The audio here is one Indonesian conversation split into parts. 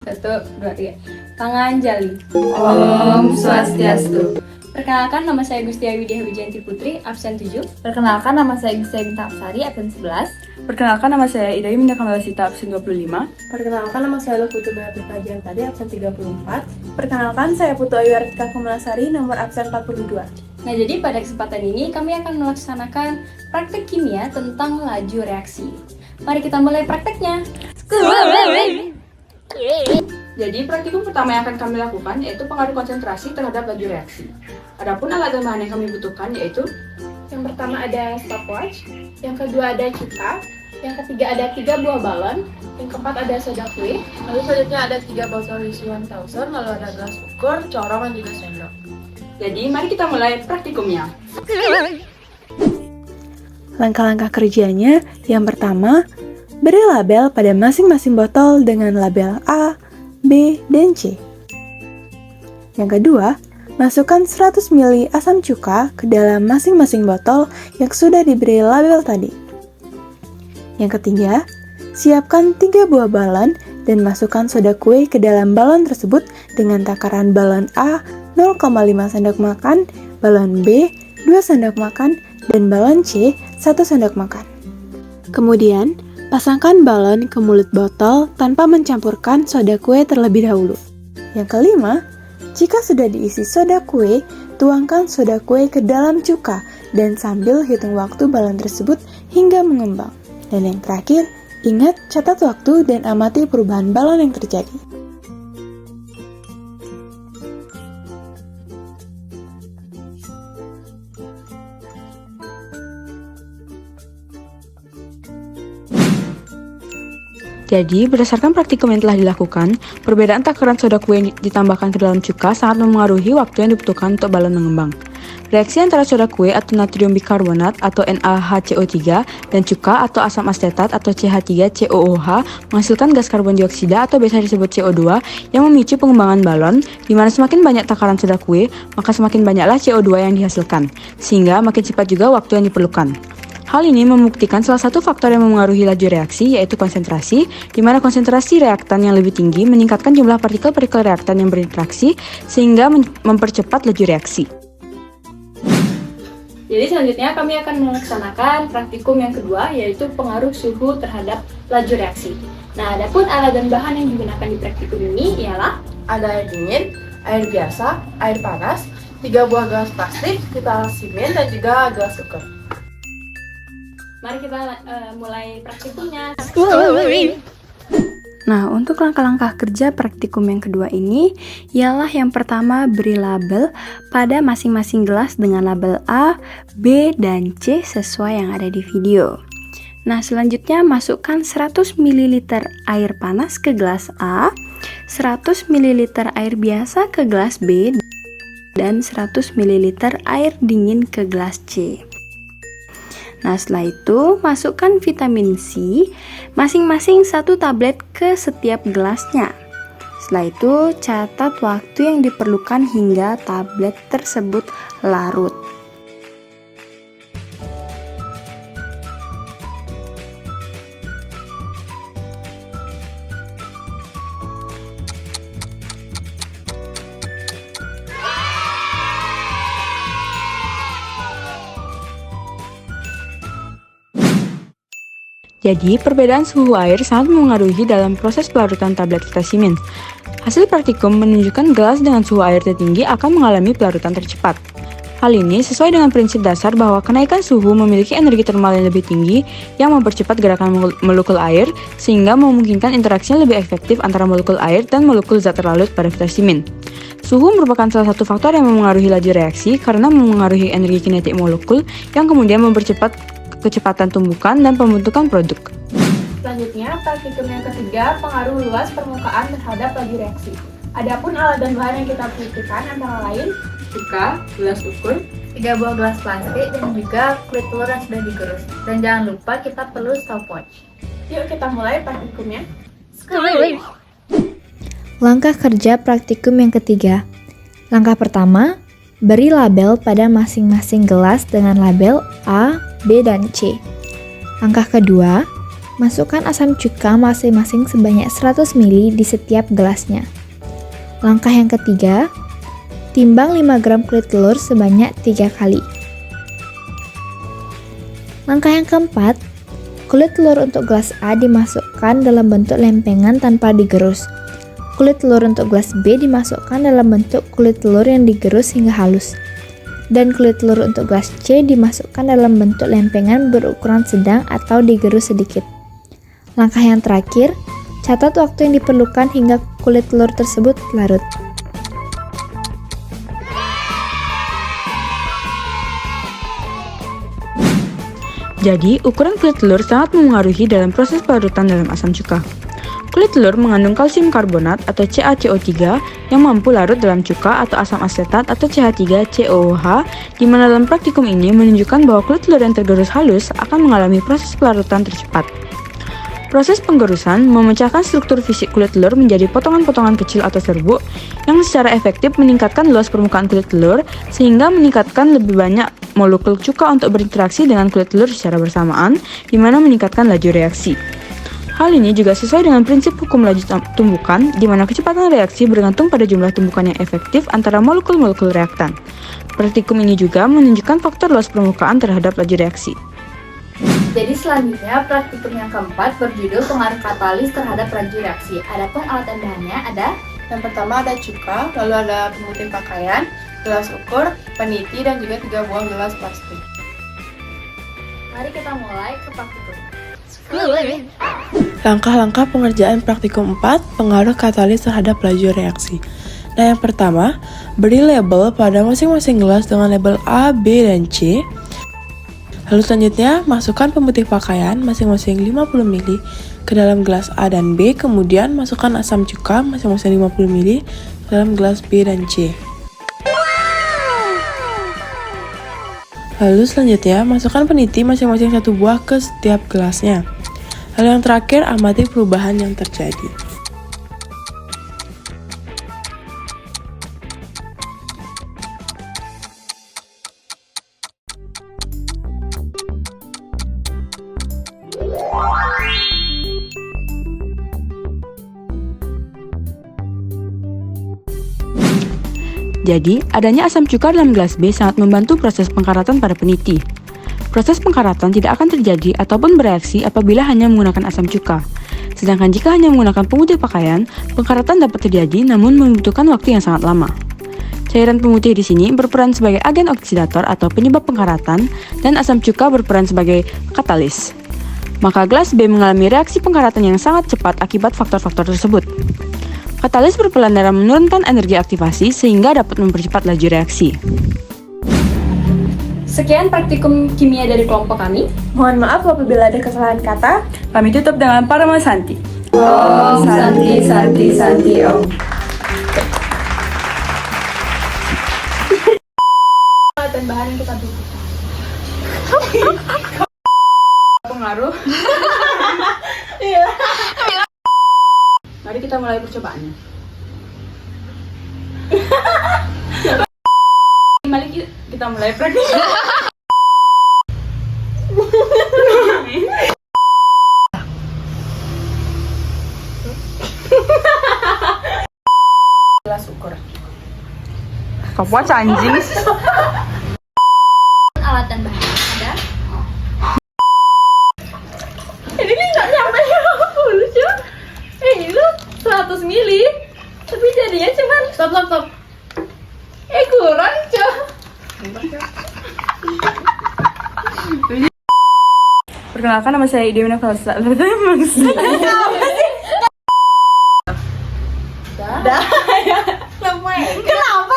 Satu, dua, tiga. Panganjali. Om Swastiastu. Perkenalkan, nama saya Gustia Widya Wijayanti Putri, absen 7. Perkenalkan, nama saya Gustia Binta Apsari, absen 11. Perkenalkan, nama saya Ida Minda Kamalasita, absen 25. Perkenalkan, nama saya Lufutu Beatrice Pajian tadi, absen 34. Perkenalkan, saya Putu Ayu Artika Kamalasari, nomor absen 42. Nah, jadi pada kesempatan ini kami akan melaksanakan praktek kimia tentang laju reaksi. Mari kita mulai prakteknya. Jadi, praktikum pertama yang akan kami lakukan yaitu pengaruh konsentrasi terhadap laju reaksi. Adapun alat dan bahan yang kami butuhkan yaitu Yang pertama ada stopwatch, yang kedua ada cuka, yang ketiga ada 3 buah balon, yang keempat ada soda kue, lalu selanjutnya ada 3 botol isi 1000, lalu ada gelas ukur, corong, dan juga sendok. Jadi, mari kita mulai praktikumnya. Langkah-langkah kerjanya, yang pertama, beri label pada masing-masing botol dengan label A, B, dan C. Yang kedua, masukkan 100 ml asam cuka ke dalam masing-masing botol yang sudah diberi label tadi. Yang ketiga, siapkan 3 buah balon dan masukkan soda kue ke dalam balon tersebut dengan takaran balon A 0,5 sendok makan, balon B 2 sendok makan, dan balon C 1 sendok makan. Kemudian, pasangkan balon ke mulut botol tanpa mencampurkan soda kue terlebih dahulu. Yang kelima, jika sudah diisi soda kue, tuangkan soda kue ke dalam cuka dan sambil hitung waktu balon tersebut hingga mengembang. Dan yang terakhir, ingat catat waktu dan amati perubahan balon yang terjadi. Jadi, berdasarkan praktikum yang telah dilakukan, perbedaan takaran soda kue yang ditambahkan ke dalam cuka sangat memengaruhi waktu yang dibutuhkan untuk balon mengembang. Reaksi antara soda kue atau natrium bikarbonat atau NaHCO3 dan cuka atau asam asetat atau CH3COOH menghasilkan gas karbon dioksida atau biasa disebut CO2 yang memicu pengembangan balon, di mana semakin banyak takaran soda kue, maka semakin banyaklah CO2 yang dihasilkan, sehingga makin cepat juga waktu yang diperlukan. Hal ini membuktikan salah satu faktor yang memengaruhi laju reaksi, yaitu konsentrasi, di mana konsentrasi reaktan yang lebih tinggi meningkatkan jumlah partikel-partikel reaktan yang berinteraksi, sehingga mempercepat laju reaksi. Jadi selanjutnya kami akan melaksanakan praktikum yang kedua, yaitu pengaruh suhu terhadap laju reaksi. Nah, adapun alat dan bahan yang digunakan di praktikum ini ialah Ada air dingin, air biasa, air panas, 3 buah gelas plastik, kita simen, dan juga gelas ukur. mari kita mulai praktikumnya. Nah, untuk langkah-langkah kerja praktikum yang kedua ini, ialah yang pertama beri label pada masing-masing gelas dengan label A, B, dan C sesuai yang ada di video. Nah, selanjutnya masukkan 100 ml air panas ke gelas A, 100 ml air biasa ke gelas B, dan 100 ml air dingin ke gelas C. Nah, setelah itu masukkan vitamin C masing-masing 1 tablet ke setiap gelasnya. Setelah itu catat waktu yang diperlukan hingga tablet tersebut larut. Jadi, perbedaan suhu air sangat memengaruhi dalam proses pelarutan tablet vitamin. Hasil praktikum menunjukkan gelas dengan suhu air tertinggi akan mengalami pelarutan tercepat. Hal ini sesuai dengan prinsip dasar bahwa kenaikan suhu memiliki energi termal yang lebih tinggi yang mempercepat gerakan molekul air, sehingga memungkinkan interaksi yang lebih efektif antara molekul air dan molekul zat terlarut pada vitamin. Suhu merupakan salah satu faktor yang memengaruhi laju reaksi karena memengaruhi energi kinetik molekul yang kemudian mempercepat kecepatan tumbukan dan pembentukan produk. Selanjutnya, praktikum yang ketiga, pengaruh luas permukaan terhadap laju reaksi. Adapun alat dan bahan yang kita butuhkan antara lain Cuka, gelas ukur, 3 buah gelas plastik, dan juga kulit telur yang sudah digerus. Dan jangan lupa kita perlu stopwatch. Yuk kita mulai praktikumnya. Langkah kerja praktikum yang ketiga. Langkah pertama, beri label pada masing-masing gelas dengan label A, B, dan C. Langkah kedua, Masukkan asam cuka masing-masing sebanyak 100 ml di setiap gelasnya. Langkah yang ketiga, timbang 5 gram kulit telur sebanyak 3 kali. Langkah yang keempat, kulit telur untuk gelas A dimasukkan dalam bentuk lempengan tanpa digerus. Kulit telur untuk gelas B dimasukkan dalam bentuk kulit telur yang digerus hingga halus. Dan kulit telur untuk gelas C dimasukkan dalam bentuk lempengan berukuran sedang atau digerus sedikit. Langkah yang terakhir, catat waktu yang diperlukan hingga kulit telur tersebut larut. Jadi, ukuran kulit telur sangat memengaruhi dalam proses pelarutan dalam asam cuka. Kulit telur mengandung kalsium karbonat atau CaCO3 yang mampu larut dalam cuka atau asam asetat atau CH3COOH, di mana dalam praktikum ini menunjukkan bahwa kulit telur yang tergerus halus akan mengalami proses pelarutan tercepat. Proses penggerusan memecahkan struktur fisik kulit telur menjadi potongan-potongan kecil atau serbuk yang secara efektif meningkatkan luas permukaan kulit telur sehingga meningkatkan lebih banyak molekul cuka untuk berinteraksi dengan kulit telur secara bersamaan, di mana meningkatkan laju reaksi. Hal ini juga sesuai dengan prinsip hukum laju tumbukan, di mana kecepatan reaksi bergantung pada jumlah tumbukan yang efektif antara molekul-molekul reaktan. Praktikum ini juga menunjukkan faktor luas permukaan terhadap laju reaksi. Jadi selanjutnya praktikum yang keempat berjudul pengaruh katalis terhadap laju reaksi. Adapun alat dan bahannya ada Yang pertama ada cuka, lalu ada pemutih pakaian, gelas ukur, peniti, dan juga 3 buah gelas plastik. Mari kita mulai ke praktikum. Langkah-langkah pengerjaan praktikum 4, pengaruh katalis terhadap laju reaksi. Nah, yang pertama, beri label pada masing-masing gelas dengan label A, B, dan C. Lalu selanjutnya, masukkan pemutih pakaian masing-masing 50 ml ke dalam gelas A dan B, kemudian masukkan asam cuka masing-masing 50 ml ke dalam gelas B dan C. Lalu selanjutnya, masukkan peniti masing-masing 1 buah ke setiap gelasnya. Lalu yang terakhir, amati perubahan yang terjadi. Jadi, adanya asam cuka dalam gelas B sangat membantu proses pengkaratan pada peniti. Proses pengkaratan tidak akan terjadi ataupun bereaksi apabila hanya menggunakan asam cuka. Sedangkan jika hanya menggunakan pemutih pakaian, pengkaratan dapat terjadi namun membutuhkan waktu yang sangat lama. Cairan pemutih di sini berperan sebagai agen oksidator atau penyebab pengkaratan, dan asam cuka berperan sebagai katalis. Maka gelas B mengalami reaksi pengkaratan yang sangat cepat akibat faktor-faktor tersebut. Katalis berperan dalam menurunkan energi aktivasi sehingga dapat mempercepat laju reaksi. Sekian praktikum kimia dari kelompok kami. Mohon maaf apabila ada kesalahan kata. Kami tutup dengan Parama Santi. Om Santi Santi Santi Om. Alat dan bahan yang kita butuhkan. Pengaruh. Mari kita mulai percobaannya. Mari kita mulai praktik. Gelas ukur. Kapuat anjing. Alat dan bahan ada Itu 100 mili, tapi jadinya cuman Stop. kurang coy. Perkenalkan, nama saya Idemina Falsa. Kenapa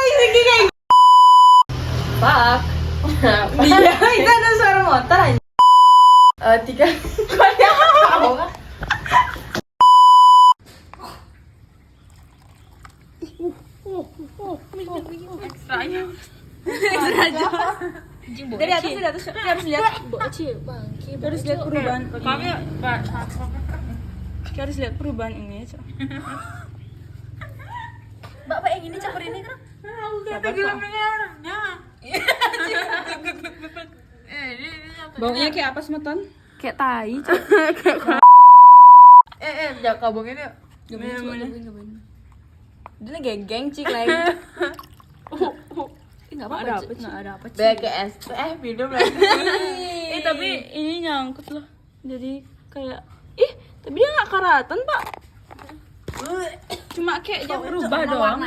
ini kayak Pak. dia itu ada suara motor aja. 3. Dari atas harus lihat perubahan. Harus lihat perubahan ini. Bapak yang ini campur ini kan? Baunya kayak apa, Semeton? Kayak tai. jangan kabungin yuk. Dia geng-geng cik lagi. Enggak apa-apa. Nggak ada apa. BKS. Minum lagi. Tapi ini nyangkut loh. Jadi kayak tapi dia nggak karatan, Pak. Cuma kayak dia berubah doang.